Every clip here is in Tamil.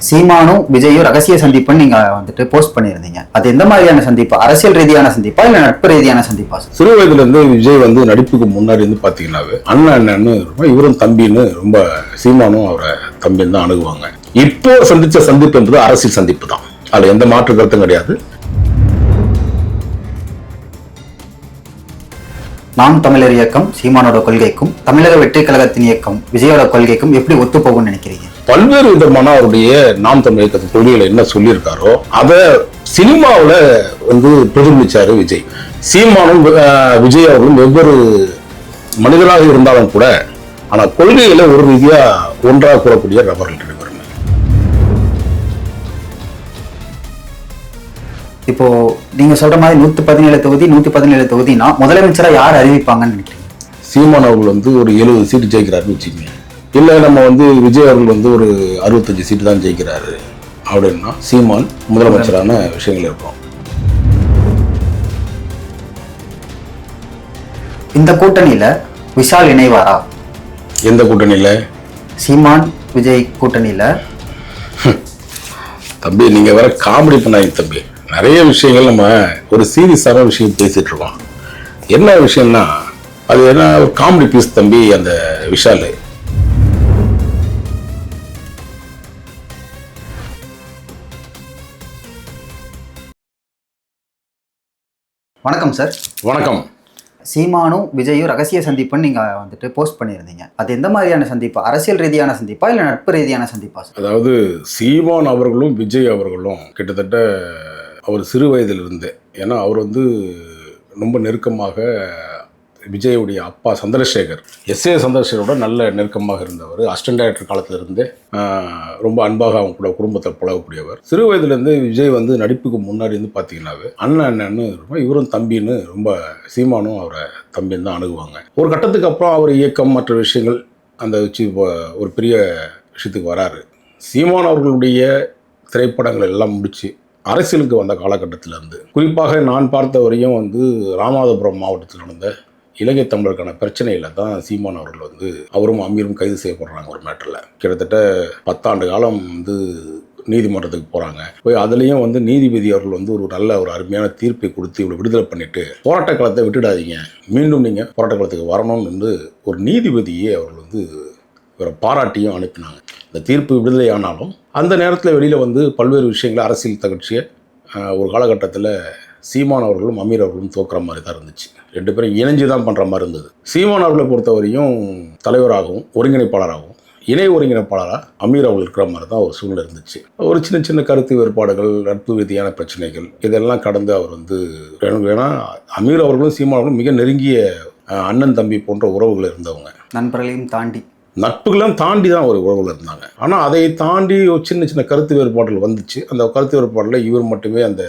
சீமானும் விஜயும் ரகசிய சந்திப்புன்னு நீங்க வந்துட்டு போஸ்ட் பண்ணியிருந்தீங்க. அது எந்த மாதிரியான சந்திப்பா? அரசியல் ரீதியான சந்திப்பா இல்ல நட்பு ரீதியான சந்திப்பா? சிறு வயதுல இருந்து விஜய் நடிப்புக்கு முன்னாடி பாத்தீங்கன்னாவே அண்ணன்னு இவரும் தம்பின்னு ரொம்ப சீமானும் அவரை தம்பின்னு தான் அணுகுவாங்க. இப்போ சந்திச்ச சந்திப்பு என்பது அரசியல் சந்திப்பு தான், அதுல எந்த மாற்று கருத்தும் கிடையாது. நாம் தமிழர் இயக்கம் சீமானோட கொள்கைக்கும் தமிழக வெற்றி கழகத்தின் இயக்கம் விஜயோட கொள்கைக்கும் எப்படி ஒத்து போகும்னு நினைக்கிறீங்க? பல்வேறு விதமான அவருடைய நாம் தமிழ் இயக்கத்தின் கொள்கைகளை என்ன சொல்லியிருக்காரோ அதை சினிமாவில் பிரதிபலிச்சாரு விஜய். சீமானும் விஜய் அவர்களும் வெவ்வேறு மனிதராக இருந்தாலும் கூட ஆனா கொள்கையில ஒரு ரீதியா ஒன்றாக கூறக்கூடிய நபர்கள் ரெண்டு பேருமே. இப்போ நீங்க சொல்ற மாதிரி 117 தொகுதி 117 தொகுதினா முதலமைச்சரா யார் அறிவிப்பாங்கன்னு நினைக்கிறீங்க? சீமான் அவர்கள் ஒரு 70 சீட்டு ஜெயிக்கிறாருன்னு வச்சுக்கோங்க. இல்ல நம்ம விஜய் அவர்கள் ஒரு 65 சீட்டு தான் ஜெயிக்கிறாரு அப்படின்னா சீமான் முதலமைச்சரான விஷயங்கள் இருக்கும். இந்த கூட்டணியில விஷால் இணைவாரா? எந்த கூட்டணியில? சீமான் விஜய் கூட்டணியில. தம்பி நீங்க வேற காமெடி பண்ணாங்க தம்பி. நிறைய விஷயங்கள் நம்ம ஒரு சீரியஸான விஷயம் பேசிட்டு இருக்கோம். என்ன விஷயம்னா அது என்ன ஒரு காமெடி பீஸ் தம்பி. அந்த விஷால் வணக்கம் சார். வணக்கம். சீமானும் விஜயும் ரகசிய சந்திப்புன்னு நீங்க வந்துட்டு போஸ்ட் பண்ணியிருந்தீங்க. அது எந்த மாதிரியான சந்திப்பா? அரசியல் ரீதியான சந்திப்பா இல்ல நட்பு ரீதியான சந்திப்பா? அதாவது சீமான் அவர்களும் விஜய் அவர்களும் கிட்டத்தட்ட அவர் சிறு வயதிலிருந்து, ஏன்னா அவர் ரொம்ப நெருக்கமாக விஜயுடைய அப்பா சந்திரசேகர், எஸ்ஏ சந்திரசேகரோட நல்ல நெருக்கமாக இருந்தவர். அசிஸ்டன்ட் டைரக்டர் காலத்திலிருந்து ரொம்ப அன்பாக அவங்க கூட குடும்பத்தை பழகக்கூடியவர். சிறு வயதுலேருந்து விஜய் நடிப்புக்கு முன்னாடி பார்த்தீங்கன்னாவே அண்ணன்னு இவரும் தம்பின்னு ரொம்ப சீமானும் அவரை தம்பின்னு தான் அணுகுவாங்க. ஒரு கட்டத்துக்கு அப்புறம் அவர் இயக்கம் மற்ற விஷயங்கள் அந்த வச்சு ஒரு பெரிய விஷயத்துக்கு வராரு. சீமான் அவர்களுடைய திரைப்படங்கள் எல்லாம் முடித்து அரசியலுக்கு வந்த காலகட்டத்திலேருந்து, குறிப்பாக நான் பார்த்த வரையும் ராமநாதபுரம் மாவட்டத்தில் நடந்த இலங்கை தமிழருக்கான பிரச்சனையில் தான் சீமான் அவர்கள் அவரும் அமீரும் கைது செய்யப்படுறாங்க. ஒரு மேட்டரில் கிட்டத்தட்ட 10 ஆண்டு காலம் நீதிமன்றத்துக்கு போகிறாங்க. போய் அதுலேயும் நீதிபதி அவர்கள் ஒரு நல்ல ஒரு அருமையான தீர்ப்பை கொடுத்து இவ்வளோ விடுதலை பண்ணிவிட்டு போராட்ட காலத்தை விட்டுடாதீங்க, மீண்டும் நீங்கள் போராட்ட காலத்துக்கு வரணும்னு ஒரு நீதிபதியே அவர்கள் இவரை பாராட்டியும் அனுப்பினாங்க. இந்த தீர்ப்பு விடுதலை ஆனாலும் அந்த நேரத்தில் வெளியில் பல்வேறு விஷயங்களை அரசியல் தகழ்ச்சியை ஒரு காலகட்டத்தில் சீமான் அவர்களும் அமீர் அவர்களும் தோக்குற மாதிரி தான் இருந்துச்சு. ரெண்டு பேரும் இணைஞ்சு தான் பண்ணுற மாதிரி இருந்தது. சீமான் அவர்களை பொறுத்தவரையும் தலைவராகவும் ஒருங்கிணைப்பாளராகவும் இணை ஒருங்கிணைப்பாளராக அமீர் அவர்கள் இருக்கிற மாதிரி தான் ஒரு சூழ்நிலை இருந்துச்சு. ஒரு சின்ன சின்ன கருத்து வேறுபாடுகள், நட்பு ரீதியான பிரச்சனைகள் இதெல்லாம் கடந்து அவர் ஏன்னா அமீர் அவர்களும் சீமான் அவர்களும் மிக நெருங்கிய அண்ணன் தம்பி போன்ற உறவுகள் இருந்தவங்க. நண்பர்களையும் தாண்டி நட்புகளாம் தாண்டி தான் ஒரு உறவுகள் இருந்தாங்க. ஆனால் அதை தாண்டி ஒரு சின்ன சின்ன கருத்து வேறுபாடுகள் வந்துச்சு. அந்த கருத்து வேறுபாடில் இவர் மட்டுமே அந்த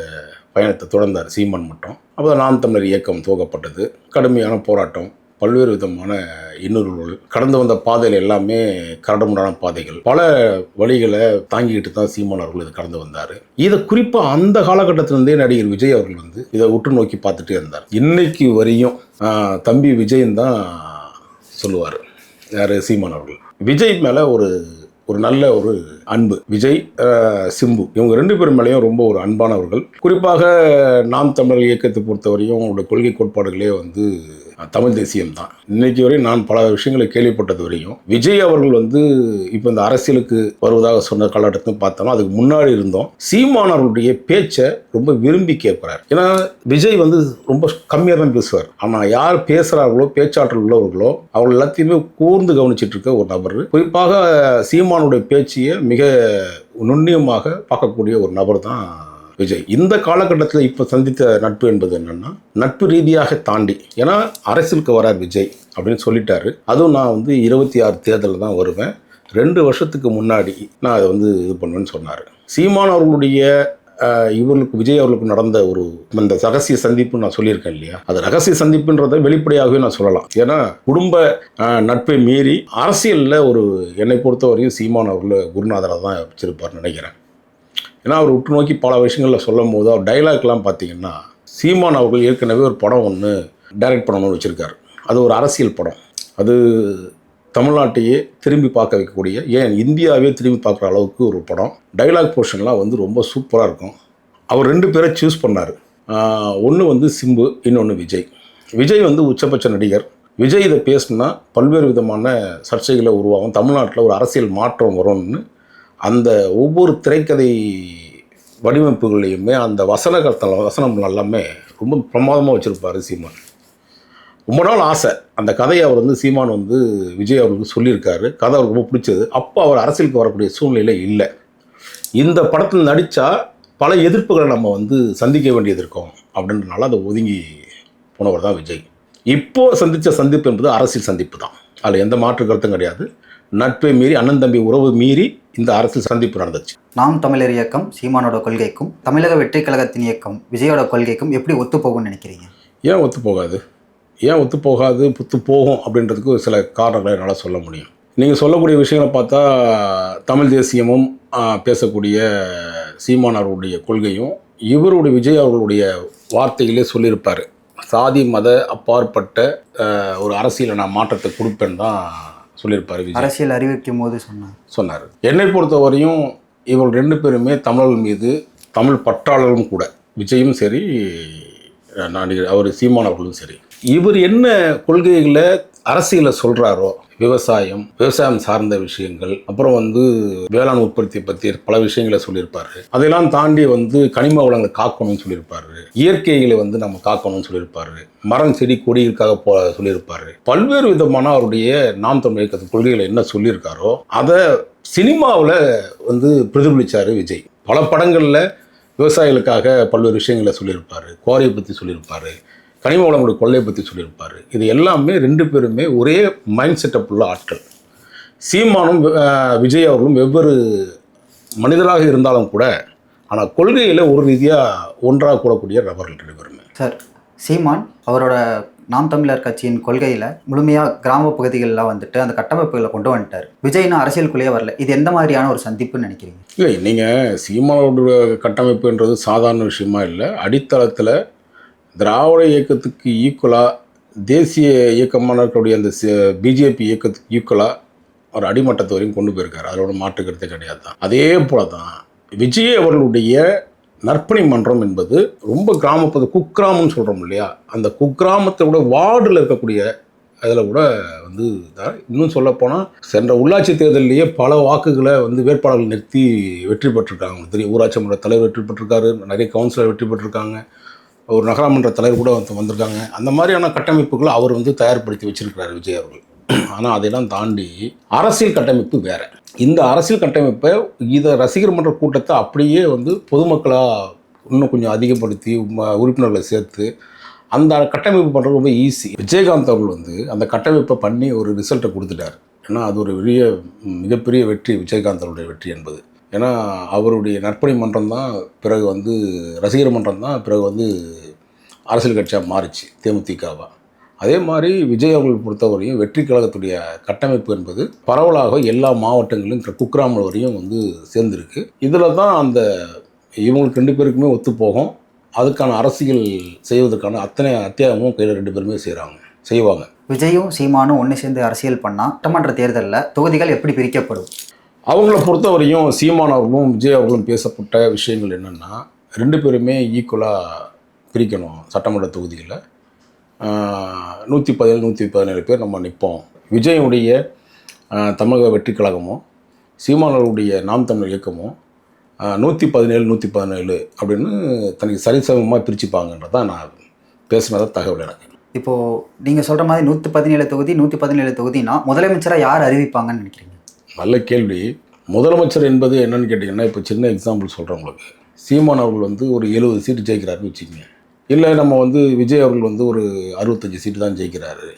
பயணத்தை தொடர்ந்தார், சீமான் மட்டும். அப்போ நாம் தமிழர் இயக்கம் துவக்கப்பட்டது. கடுமையான போராட்டம், பல்வேறு விதமான இன்னொருகள், கடந்து வந்த பாதைகள் எல்லாமே கரடுமுரடான பாதைகள், பல வழிகளை தாங்கிக்கிட்டு தான் சீமான் அவர்கள் இதை கடந்து வந்தார். இதை குறிப்பாக அந்த காலகட்டத்திலிருந்தே நடிகர் விஜய் அவர்கள் இதை உற்று நோக்கி பார்த்துட்டே இருந்தார். இன்னைக்கு வரையும் தம்பி விஜயன் தான் சொல்லுவார். யார்? சீமான் அவர்கள் விஜய் மேலே ஒரு நல்ல ஒரு அன்பு. விஜய், சிம்பு இவங்க ரெண்டு பேரும் மேலேயும் ரொம்ப ஒரு அன்பானவர்கள். குறிப்பாக நாம் தமிழர் இயக்கத்தை பொறுத்தவரையும் அவங்களோட கொள்கை கோட்பாடுகளே தமிழ் தேசியம் தான். இன்னைக்கு வரையும் நான் பல விஷயங்களை கேள்விப்பட்டது வரையும் விஜய் அவர்கள் இப்போ இந்த அரசியலுக்கு வருவதாக சொன்ன காலகட்டத்தில் பார்த்தோம்னா அதுக்கு முன்னாடி இருந்தோம். சீமான் அவர்களுடைய பேச்சை ரொம்ப விரும்பி கேட்கிறார். ஏன்னா விஜய் ரொம்ப கம்மியாக தான் பேசுவார். ஆனால் யார் பேசுகிறார்களோ, பேச்சாற்றல் உள்ளவர்களோ அவர்கள் எல்லாத்தையுமே கூர்ந்து கவனிச்சிட்டு இருக்க ஒரு நபர். குறிப்பாக சீமானுடைய பேச்சையை மிக நுண்ணியமாக பார்க்கக்கூடிய ஒரு நபர் தான் விஜய். இந்த காலகட்டத்தில் இப்போ சந்தித்த நட்பு என்பது என்னன்னா, நட்பு ரீதியாக தாண்டி, ஏன்னா அரசியலுக்கு வரார் விஜய் அப்படின்னு சொல்லிட்டாரு. அதுவும் நான் 26 தேர்தலில் தான் வருவேன், 2 வருஷத்துக்கு முன்னாடி நான் அதை இது பண்ணுவேன்னு சொன்னார். சீமான் அவர்களுடைய இவர்களுக்கு விஜய் அவர்களுக்கு நடந்த இந்த ரகசிய சந்திப்பு நான் சொல்லியிருக்கேன் இல்லையா, அது ரகசிய சந்திப்புன்றதை வெளிப்படையாகவே நான் சொல்லலாம். ஏன்னா குடும்ப நட்பை மீறி அரசியலில் என்னை பொறுத்தவரையும் சீமான் அவர்களை குருநாதராக தான் வச்சிருப்பார்னு நினைக்கிறேன். ஏன்னா அவர் உற்று நோக்கி பல விஷயங்களில் சொல்லும் போது அவர் டைலாக்லாம் பார்த்தீங்கன்னா, சீமான் அவர்கள் ஏற்கனவே ஒரு படம் ஒன்று டைரக்ட் பண்ணணும்னு வச்சுருக்காரு. அது ஒரு அரசியல் படம். அது தமிழ்நாட்டையே திரும்பி பார்க்க வைக்கக்கூடிய, ஏன் இந்தியாவே திரும்பி பார்க்குற அளவுக்கு ஒரு படம். டைலாக் போர்ஷன்லாம் வந்து ரொம்ப சூப்பராக இருக்கும். அவர் 2 பேரை சூஸ் பண்ணார். ஒன்று வந்து சிம்பு, இன்னொன்று விஜய். விஜய் வந்து உச்சபட்ச நடிகர். விஜய் இதை பேசினா பல்வேறு விதமான சர்ச்சைகளை உருவாகும், தமிழ்நாட்டில் ஒரு அரசியல் மாற்றம் வரும்னு அந்த ஒவ்வொரு திரைக்கதை வடிவமைப்புகளையுமே அந்த வசனம் எல்லாமே ரொம்ப பிரமாதமாக வச்சுருப்பார் சீமான். ரொம்ப நாள் ஆசை அந்த கதையை அவர் வந்து சீமான் வந்து விஜய் அவருக்கு சொல்லியிருக்காரு. கதை அவருக்கு ரொம்ப பிடிச்சது. அப்போ அவர் அரசியலுக்கு வரக்கூடிய சூழ்நிலை இல்லை. இந்த படத்தில் நடித்தா பல எதிர்ப்புகளை நம்ம வந்து சந்திக்க வேண்டியது இருக்கும் அப்படின்றனால அதை ஒதுங்கி போனவர் தான் விஜய். இப்போது சந்தித்த சந்திப்பு என்பது அரசியல் சந்திப்பு தான். அதில் எந்த மாற்று கருத்தும் கிடையாது. நட்பை மீறி, அண்ணன் தம்பி உறவு மீறி இந்த அரசியல் சந்திப்பு நடந்துச்சு. நாம் தமிழர் இயக்கம் சீமானோட கொள்கைக்கும் தமிழக வெற்றி கழகத்தின் இயக்கம் விஜயோட கொள்கைக்கும் எப்படி ஒத்து போகும்னு நினைக்கிறீங்க? ஏன் ஒத்து போகாது? ஒத்து போகும் அப்படின்றதுக்கு ஒரு சில காரணங்களை என்னால் சொல்ல முடியும். நீங்கள் சொல்லக்கூடிய விஷயங்களை பார்த்தா தமிழ் தேசியமும் பேசக்கூடிய சீமானவர்களுடைய கொள்கையும் இவருடைய விஜய் அவர்களுடைய வார்த்தைகளே சொல்லியிருப்பார். சாதி மத அப்பாற்பட்ட ஒரு அரசியலை நான் மாற்றத்தை கொடுப்பேன்னு தான் சொல்லியிருப்பார் விஜய். அரசியல் அறிவிக்கும் போது சொன்னார். என்னை பொறுத்தவரையும் இவர்கள் 2 பேருமே தமிழர்கள் மீது தமிழ் பற்றாளரும் கூட. விஜயும் சரி, அவர் சீமானவர்களும் சரி. இவர் என்ன கொள்கைகளை அரசியலை சொல்கிறாரோ, விவசாயம் சார்ந்த விஷயங்கள், அப்புறம் வந்து வேளாண் உற்பத்தியை பற்றி பல விஷயங்களை சொல்லியிருப்பார். அதெல்லாம் தாண்டி வந்து கனிம வளங்களை காக்கணும்னு சொல்லியிருப்பார். இயற்கைகளை வந்து நம்ம காக்கணும்னு சொல்லியிருப்பார். மரம் செடி கொடிகளுக்காக சொல்லியிருப்பார். பல்வேறு விதமான அவருடைய நாம் தமிழ் இயக்கத்து கொள்கைகளை என்ன சொல்லியிருக்காரோ அதை சினிமாவில் வந்து பிரதிபலித்தார் விஜய். பல படங்களில் விவசாயிகளுக்காக பல்வேறு விஷயங்களை சொல்லியிருப்பார். குவாரியை பற்றி சொல்லியிருப்பார். கனிம வளங்களுடைய கொள்ளையை பற்றி சொல்லியிருப்பார். இது எல்லாமே 2 பேருமே ஒரே மைண்ட் செட்டப் உள்ள ஆட்கள். சீமானும் விஜய் அவர்களும் வெவ்வேறு மனிதராக இருந்தாலும் கூட, ஆனால் கொள்கையில் ஒரு ரீதியாக ஒன்றாக கூடக்கூடிய நபர்கள் 2 பேருமே. சார், சீமான் அவரோட நாம் தமிழர் கட்சியின் கொள்கையில் முழுமையாக கிராம பகுதிகளில் வந்துட்டு அந்த கட்டமைப்புகளை கொண்டு வந்துட்டார். விஜய்னா அரசியலுக்குள்ளேயே வரல. இது எந்த மாதிரியான ஒரு சந்திப்புன்னு நினைக்கிறீங்க? இல்லை, நீங்கள் சீமானோட கட்டமைப்புன்றது சாதாரண விஷயமா இல்லை. அடித்தளத்தில் திராவிட இயக்கத்துக்கு ஈக்குவலாக தேசிய இயக்கமான இருக்கக்கூடிய அந்த பிஜேபி இயக்கத்துக்கு ஈக்குவலாக ஒரு அடிமட்டத்தை வரையும் கொண்டு போயிருக்காரு. அதோட மாற்றுக்கிறதே கிடையாது தான். அதே போல தான் விஜய் அவர்களுடைய நற்பணி மன்றம் என்பது ரொம்ப கிராமப்பது குக்கிராமம்னு சொல்கிறோம் இல்லையா, அந்த குக்கிராமத்தை விட வார்டில் இருக்கக்கூடிய அதில் கூட வந்து இன்னும் சொல்லப்போனால் சென்ற உள்ளாட்சி தேர்தலிலேயே பல வாக்குகளை வந்து வேட்பாளர்கள் நிறுத்தி வெற்றி பெற்றிருக்காங்க. தெரியும், ஊராட்சி மன்ற தலைவர் வெற்றி பெற்றிருக்காரு, நிறைய கவுன்சிலர் வெற்றி பெற்றிருக்காங்க, ஒரு நகராமன்ற தலைவர் கூட வந்திருக்காங்க. அந்த மாதிரியான கட்டமைப்புகளை அவர் வந்து தயார்படுத்தி வச்சிருக்கிறார் விஜய் அவர்கள். ஆனால் அதையெல்லாம் தாண்டி அரசியல் கட்டமைப்பு வேறு. இந்த அரசியல் கட்டமைப்பை இதை ரசிகர் மன்ற கூட்டத்தை அப்படியே வந்து பொதுமக்களாக இன்னும் கொஞ்சம் அதிகப்படுத்தி உறுப்பினர்களை சேர்த்து அந்த கட்டமைப்பு பண்ணுறது ரொம்ப ஈஸி. விஜயகாந்த் அவர்கள் வந்து அந்த கட்டமைப்பை பண்ணி ஒரு ரிசல்ட்டை கொடுத்துட்டார். ஏன்னா அது ஒரு மிகப்பெரிய வெற்றி விஜயகாந்த் அவருடைய வெற்றி என்பது. ஏன்னா அவருடைய நற்பணி மன்றம் தான் பிறகு வந்து ரசிகர் மன்றம் தான் பிறகு வந்து அரசியல் கட்சியாக மாறிச்சு, தேமுதிகவா. அதே மாதிரி விஜய் அவர்கள் பொறுத்தவரையும் வெற்றி கழகத்துடைய கட்டமைப்பு என்பது பரவலாக எல்லா மாவட்டங்களிலும் குக்கிராமம் வரையும் வந்து சேர்ந்துருக்கு. இதில் தான் அந்த இவங்களுக்கு 2 பேருக்குமே ஒத்து போகும். அதுக்கான அரசியல் செய்வதற்கான அத்தனை அத்தியாயமும் கையில் 2 பேருமே செய்வாங்க. விஜயும் சீமானும் ஒன்று சேர்ந்து அரசியல் பண்ணால் சட்டமன்ற தேர்தலில் தொகுதிகள் எப்படி பிரிக்கப்படும்? அவங்கள பொறுத்தவரையும் சீமான் அவர்களும் விஜய் அவர்களும் பேசப்பட்ட விஷயங்கள் என்னென்னா, 2 பேருமே ஈக்குவலாக பிரிக்கணும். சட்டமன்ற தொகுதிகளில் 117 117 பேர் நம்ம நிற்போம். விஜயுடைய தமிழக வெற்றி கழகமும் சீமானவர்களுடைய நாம் தமிழ் இயக்கமும் 117 117 அப்படின்னு தனக்கு சரிசமமாக பிரிச்சுப்பாங்கன்றதான் நான் பேசுனத தகவல் எனக்கு. இப்போது நீங்கள் சொல்கிற மாதிரி 117 தொகுதி 117 தொகுதினா முதலமைச்சராக யார் அறிவிப்பாங்கன்னு நினைக்கிறீங்க? நல்ல கேள்வி. முதலமைச்சர் என்பது என்னன்னு கேட்டிங்கன்னா, இப்போ சின்ன எக்ஸாம்பிள் சொல்கிறேன் உங்களுக்கு. சீமான் அவர்கள் வந்து ஒரு 70 சீட்டு ஜெயிக்கிறாருன்னு வச்சுக்கோங்க. இல்லை நம்ம வந்து விஜய் அவர்கள் வந்து ஒரு 65 சீட்டு தான் ஜெயிக்கிறாரு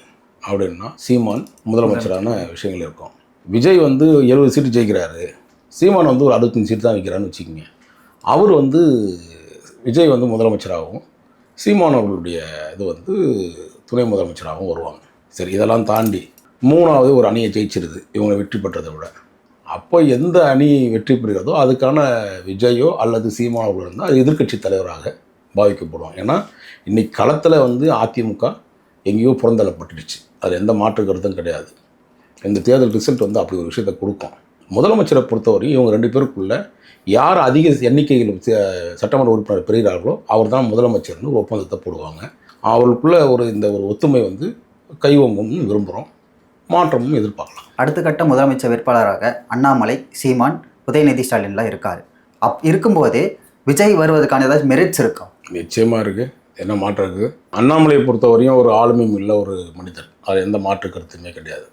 அப்படின்னா சீமான் முதலமைச்சரான விஷயங்கள் இருக்கும். விஜய் வந்து 70 சீட்டு ஜெயிக்கிறாரு, சீமான் வந்து ஒரு 65 சீட்டு தான் வைக்கிறான்னு வச்சுக்கோங்க. அவர் வந்து விஜய் வந்து முதலமைச்சராகவும் சீமான் அவர்களுடைய இது வந்து துணை முதலமைச்சராகவும் வருவாங்க. சரி, இதெல்லாம் தாண்டி 3வது ஒரு அணியை ஜெயிச்சிருது இவங்க வெற்றி பெற்றதை விட. அப்போ எந்த அணி வெற்றி பெறுகிறதோ அதுக்கான விஜயோ அல்லது சீமான் அவர்கள் இருந்தால் அது எதிர்க்கட்சி தலைவராக பாவிக்கப்படும். ஏன்னா இன்றைக்கி களத்தில் வந்து அதிமுக எங்கேயோ புறந்தள்ளப்பட்டுடுச்சு. அது எந்த மாற்று கருத்தும் கிடையாது. இந்த தேர்தல் ரிசல்ட் வந்து அப்படி ஒரு விஷயத்தை கொடுக்கும். முதலமைச்சரை பொறுத்தவரையும் இவங்க 2 பேருக்குள்ள யார் அதிக எண்ணிக்கையில் சட்டமன்ற உறுப்பினர் பெறுகிறார்களோ அவர் தான் முதலமைச்சர்னு ஒரு ஒப்பந்தத்தை போடுவாங்க. அவர்களுக்குள்ள இந்த ஒரு ஒத்துமை வந்து கைவங்கம்னு விரும்புகிறோம், மாற்றமும் எதிர்பார்க்கலாம். அடுத்த கட்ட முதலமைச்சர் வேட்பாளராக அண்ணாமலை, சீமான், உதயநிதி ஸ்டாலின்லாம் இருக்கார். இருக்கும்போது விஜய் வருவதற்கான ஏதாச்சும் மெரிட்ஸ் இருக்கும்? நிச்சயமாக இருக்குது, என்ன மாற்றம் இருக்குது. அண்ணாமலையை பொறுத்தவரையும் ஒரு ஆளுமையும் இல்லை ஒரு மனிதர், அது எந்த மாற்று கருத்துமே கிடையாது.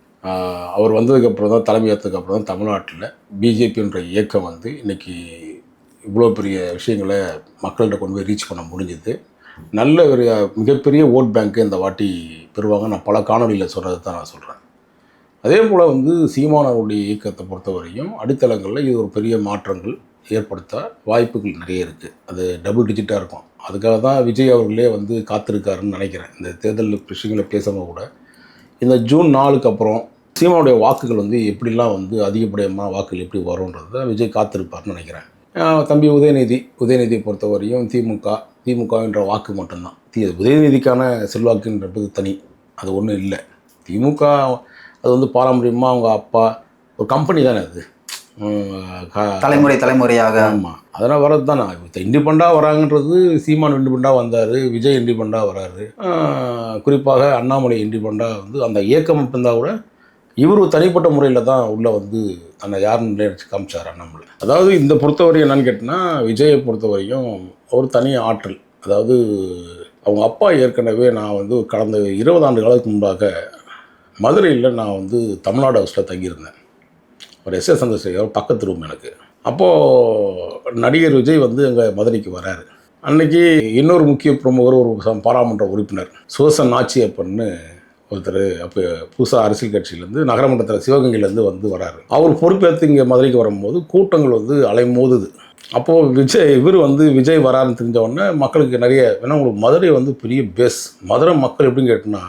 அவர் வந்ததுக்கப்புறம் தான், தலைமை ஏற்றதுக்கப்புறம் தான் தமிழ்நாட்டில் பிஜேபின்ற இயக்கம் வந்து இன்றைக்கி இவ்வளோ பெரிய விஷயங்களை மக்கள்கிட்ட கொண்டு போய் ரீச் பண்ண முடிஞ்சுது. நல்ல ஒரு மிகப்பெரிய ஓட் பேங்க்கு இந்த வாட்டி பெறுவாங்க. நான் பல காணொலியில் சொல்கிறது தான் நான் சொல்கிறேன். அதே போல் வந்து சீமானவருடைய இயக்கத்தை பொறுத்தவரையும் அடித்தளங்களில் இது ஒரு பெரிய மாற்றங்கள் ஏற்படுத்த வாய்ப்புகள் நிறைய இருக்குது. அது டபுள் டிஜிட்டாக இருக்கும். அதுக்காக தான் விஜய் அவர்களே வந்து காத்திருக்காருன்னு நினைக்கிறேன். இந்த தேர்தல் விஷயங்களை பேசாமல் கூட இந்த ஜூன் 4க்கு அப்புறம் சீமானுடைய வாக்குகள் வந்து எப்படிலாம் வந்து அதிகப்படியான வாக்குகள் எப்படி வரும்ன்றதை விஜய் காத்திருப்பார்னு நினைக்கிறேன். தம்பி உதயநிதியை பொறுத்தவரையும் திமுகன்ற வாக்கு மட்டும்தான். உதயநிதிக்கான செல்வாக்குன்றது தனி, அது ஒன்றும் இல்லை. திமுக அது வந்து பாரம்பரியமாக அவங்க அப்பா ஒரு கம்பெனி தானே, அது தலைமுறையாக. ஆமாம், அதெல்லாம் வர்றது தானே. இண்டிபெண்டாக வராங்கன்றது, சீமான் இண்டிபெண்டாக வந்தார், விஜய் இண்டிபெண்டாக வராரு, குறிப்பாக அண்ணாமலை இண்டிபெண்டாக வந்து அந்த இயக்கம் இருந்தால் கூட இவர் தனிப்பட்ட முறையில் தான் உள்ளே வந்து தன்னை யாருன்னு நினைச்சு காமிச்சார் அண்ணாமலை. அதாவது இந்த பொறுத்தவரை என்னன்னு கேட்டிங்கன்னா, விஜயை பொறுத்தவரையும் ஒரு தனி ஆற்றல். அதாவது அவங்க அப்பா ஏற்கனவே நான் வந்து கடந்த 20 ஆண்டு காலத்துக்கு முன்பாக மதுரையில் நான் வந்து தமிழ்நாடு ஹவுஸில் தங்கியிருந்தேன். ஒரு எஸ்.எஸ். சந்திரசேகர் பக்கத்து ரூம் எனக்கு. அப்போது நடிகர் விஜய் வந்து எங்கள் மதுரைக்கு வராரு. அன்றைக்கி இன்னொரு முக்கிய பிரமுகர், ஒரு பாராளுமன்ற உறுப்பினர் சோசன் நாச்சியப்பன்னு ஒருத்தர், அப்போ புதுசாக அரசியல் கட்சியிலேருந்து நகரமன்றத்தில் சிவகங்கையிலேருந்து வந்து வராரு. அவர் பொறுப்பேற்று இங்கே மதுரைக்கு வரும்போது கூட்டங்கள் வந்து அலைமோதுது. அப்போது விஜய் வராருன்னு தெரிஞ்ச உடனே மக்களுக்கு நிறைய, ஏன்னா உங்களுக்கு மதுரை வந்து பெரிய பேஸ். மதுரை மக்கள் எப்படின்னு கேட்டிங்கன்னா,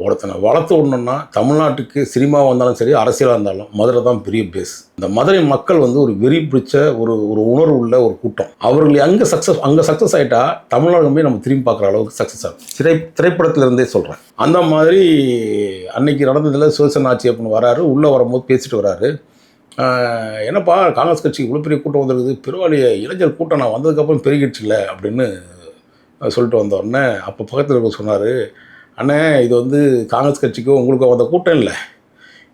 ஒருத்தனை வளர்த்து விடணுன்னா தமிழ்நாட்டுக்கு சினிமா வந்தாலும் சரி, அரசியலாக இருந்தாலும் மதுரை தான் பெரிய பேஸ். இந்த மதுரை மக்கள் வந்து ஒரு வெறி பிடிச்ச ஒரு உணர்வு உள்ள ஒரு கூட்டம். அவர்கள் அங்கே சக்ஸஸ் ஆகிட்டா தமிழ்நாடு போய் நம்ம திரும்பி பார்க்குற அளவுக்கு சக்ஸஸ் ஆகும். திரைப்படத்திலிருந்தே சொல்கிறேன். அந்த மாதிரி அன்னைக்கு நடந்ததில் சோசன் ஆட்சியப்பன் வராரு. உள்ளே வரும்போது பேசிட்டு வராரு. என்னப்பா காங்கிரஸ் கட்சிக்கு இவ்வளோ பெரிய கூட்டம் வந்துருக்குது, பெருவாளிய இளைஞர் கூட்டம் நான் வந்ததுக்கப்புறம் பெருகிடுச்சு இல்லை அப்படின்னு சொல்லிட்டு வந்த உடனே அப்போ பக்கத்தில் இருக்க சொன்னார், அண்ணே இது வந்து காங்கிரஸ் கட்சிக்கோ உங்களுக்கோ வந்த கூட்டம் இல்லை,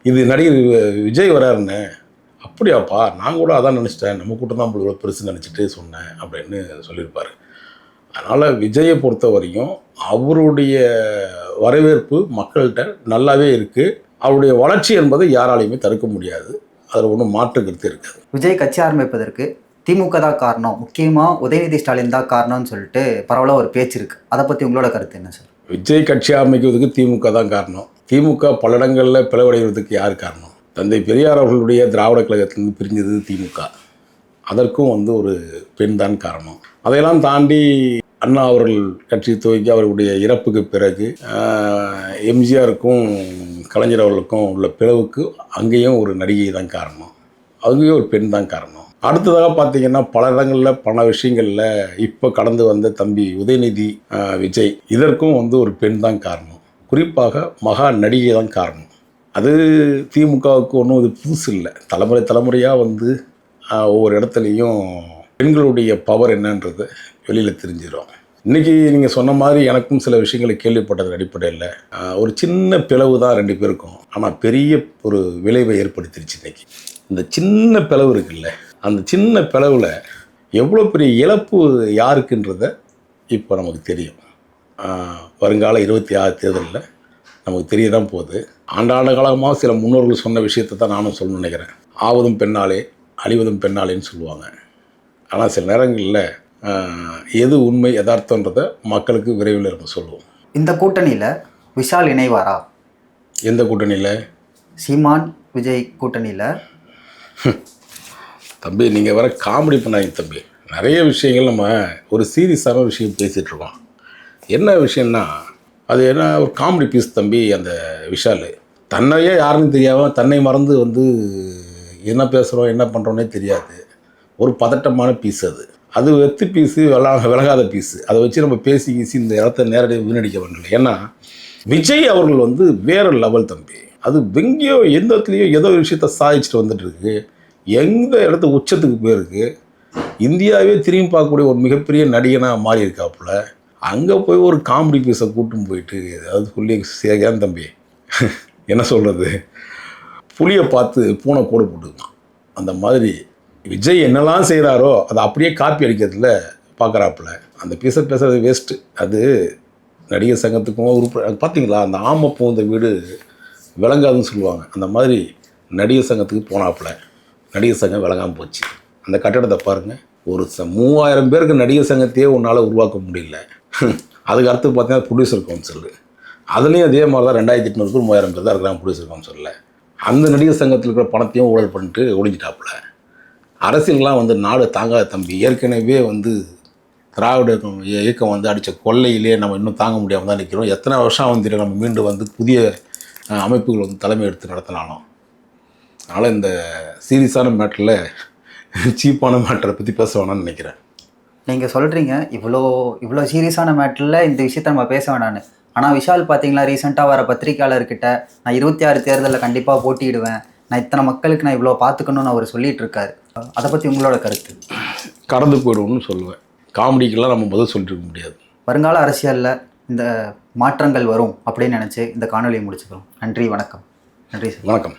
இது நடிகர் விஜய் வராருண்ணே. அப்படியாப்பா, நான் கூட அதான் நினச்சிட்டேன், நம்ம கூட்டம் தான் இவ்வளோ பெருசு நினச்சிட்டு சொன்னேன் அப்படின்னு சொல்லியிருப்பார். அதனால் விஜயை பொறுத்த வரையும் அவருடைய வரவேற்பு மக்கள்கிட்ட நல்லாவே இருக்குது. அவருடைய வளர்ச்சி என்பதை யாராலையுமே தடுக்க முடியாது. அதில் ஒன்றும் மாற்று கருத்து இருக்காது. விஜய் கட்சி ஆரம்பிப்பதற்கு திமுக தான் காரணம், முக்கியமாக உதயநிதி ஸ்டாலின் தான் காரணம்னு சொல்லிட்டு பரவலாக ஒரு பேச்சு இருக்குது. அதை பற்றி உங்களோட கருத்து என்ன சார்? விஜய் கட்சி ஆரம்பிக்கிறதுக்கு திமுக தான் காரணம். திமுக பல இடங்களில் பிளவடைவதற்கு யார் காரணம்? தந்தை பெரியார் அவர்களுடைய திராவிட கழகத்திலிருந்து பிரிஞ்சது திமுக. அதற்கும் வந்து ஒரு பெண் தான் காரணம். அதையெல்லாம் தாண்டி அண்ணா அவர்கள் கட்சி துவங்கி அவர்களுடைய இறப்புக்கு பிறகு எம்ஜிஆருக்கும் கலைஞர் அவர்களுக்கும் உள்ள பிளவுக்கு அங்கேயும் ஒரு நடிகை தான் காரணம், அங்கேயும் ஒரு பெண் தான் காரணம். அடுத்ததாக பார்த்தீங்கன்னா பல இடங்களில் பல விஷயங்களில் இப்போ கடந்து வந்த தம்பி உதயநிதி, விஜய், இதற்கும் வந்து ஒரு பெண் தான் காரணம். குறிப்பாக மகா நடிகை தான் காரணம். அது திமுகவுக்கு ஒன்றும் அது புதுசு இல்லை. தலைமுறையாக வந்து ஒவ்வொரு இடத்துலையும் பெண்களுடைய பவர் என்னன்றது வெளியில் தெரிஞ்சிடும். இன்றைக்கி நீங்கள் சொன்ன மாதிரி எனக்கும் சில விஷயங்களை கேள்விப்பட்டது அடிப்படையில் ஒரு சின்ன பிளவு தான் 2 பேருக்கும், ஆனால் பெரிய ஒரு விளைவை ஏற்படுத்திடுச்சு. இன்றைக்கி இந்த சின்ன பிளவு இருக்குல்ல, அந்த சின்ன பிளவில் எவ்வளோ பெரிய இழப்பு யாருக்குன்றத இப்போ நமக்கு தெரியும். வருங்கால 26 தேர்தலில் நமக்கு தெரிய தான் போகுது. ஆண்டாண்டு காலமாக சில முன்னோர்கள் சொன்ன விஷயத்தை தான் நானும் சொல்லணும்னு நினைக்கிறேன். ஆவதும் பெண்ணாலே அழிவதும் பெண்ணாலேன்னு சொல்லுவாங்க. ஆனால் சில நேரங்களில் எது உண்மை யதார்த்தன்றதை மக்களுக்கு விரைவில் நம்ம சொல்லுவோம். இந்த கூட்டணியில் விஷால் இணைவாரா? எந்த கூட்டணியில்? சீமான் விஜய் கூட்டணியில். தம்பி நீங்கள் வர காமெடி பண்ணாங்க தம்பி. நிறைய விஷயங்கள் நம்ம ஒரு சீரியஸான விஷயம் பேசிகிட்ருக்கோம். என்ன விஷயம்னா அது என்ன ஒரு காமெடி பீஸ் தம்பி. அந்த விஷால் தன்னையே யாருன்னு தெரியாமல் தன்னை மறந்து வந்து என்ன பேசுகிறோம் என்ன பண்ணுறோன்னே தெரியாது. ஒரு பதட்டமான பீஸ் அது வெத்து பீஸு, விலகாத பீஸு. அதை வச்சு நம்ம பேசி இந்த இடத்த நேரடியாக வீணடிக்க வேண்டிய. ஏன்னா விஜய் அவர்கள் வந்து வேறு லெவல் தம்பி. அது எங்கேயோ எந்த இடத்துலையோ ஏதோ ஒரு விஷயத்த சாதிச்சுட்டு வந்துட்டு இருக்கு. எந்த இடத்து உச்சத்துக்கு போயிருக்கு. இந்தியாவே திரும்பி பார்க்கக்கூடிய ஒரு மிகப்பெரிய நடிகனாக மாறி இருக்காப்புல. அங்கே போய் ஒரு காமெடி பீஸை கூட்டும் போயிட்டு அதாவது சொல்லி சேகன் தம்பி என்ன சொல்கிறது, புளியை பார்த்து பூனை கோடு போட்டுக்கலாம். அந்த மாதிரி விஜய் என்னெல்லாம் செய்கிறாரோ அதை அப்படியே காப்பி அடிக்கிறதுல பார்க்குறாப்புல. அந்த பீஸை பேசுகிறது வேஸ்ட்டு. அது நடிகர் சங்கத்துக்கும் உறுப்பு பார்த்தீங்களா, அந்த ஆமை பூந்த வீடு விளங்காதுன்னு சொல்லுவாங்க. அந்த மாதிரி நடிகர் சங்கத்துக்கு போனாப்புல நடிகர் சங்கம் விளங்காமல் போச்சு. அந்த கட்டடத்தை பாருங்கள். ஒரு 3000 பேருக்கு நடிகர் சங்கத்தையே உன்னால் உருவாக்க முடியல. அதுக்கு அடுத்து பார்த்தீங்கன்னா ப்ரொடியூசர் கவுன்சில், அதுலேயும் அதே மாதிரி தான் 2800 பேர் 3000 பேர் தான் இருக்கிறாங்க ப்ரொடியூசர் கவுன்சிலில். அந்த நடிகர் சங்கத்தில் இருக்கிற பணத்தையும் ஊழல் பண்ணிட்டு ஒழிஞ்சிட்டாப்புல. அரசியல்லாம் வந்து நாடு தாங்காத தம்பி. ஏற்கனவே வந்து திராவிட இயக்கம் வந்து அடித்த கொள்ளையிலே நம்ம இன்னும் தாங்க முடியாமல் தான் நிற்கிறோம். எத்தனை வருஷம் வந்து நம்ம மீண்டும் வந்து புதிய அமைப்புகள் வந்து தலைமை எடுத்து நடத்தினாலும். அதனால் இந்த சீரியஸான மேட்டரில் சீப்பான மேட்டரை பற்றி பேச வேணாம்னு நினைக்கிறேன். நீங்கள் சொல்கிறீங்க இவ்வளோ சீரியஸான மேட்டரில் இந்த விஷயத்த நம்ம பேச வேணான்னு. ஆனால் விஷால் பார்த்தீங்களா, ரீசெண்டாக வர பத்திரிக்கையாளர்கிட்ட நான் 26 தேர்தலில் கண்டிப்பாக போட்டியிடுவேன், நான் இத்தனை மக்களுக்கு நான் இவ்வளோ பார்த்துக்கணும்னு அவர் சொல்லிட்டு இருக்காரு. அதை பற்றி உங்களோட கருத்து? கடந்து போயிடுவோம்னு சொல்லுவேன். காமெடிக்கெல்லாம் நம்ம பதில் சொல்லிட்டு இருக்க முடியாது. வருங்கால அரசியலில் இந்த மாற்றங்கள் வரும் அப்படின்னு நினச்சி இந்த காணொலியை முடிச்சுக்கிறோம். நன்றி, வணக்கம். நன்றி சார். வணக்கம்.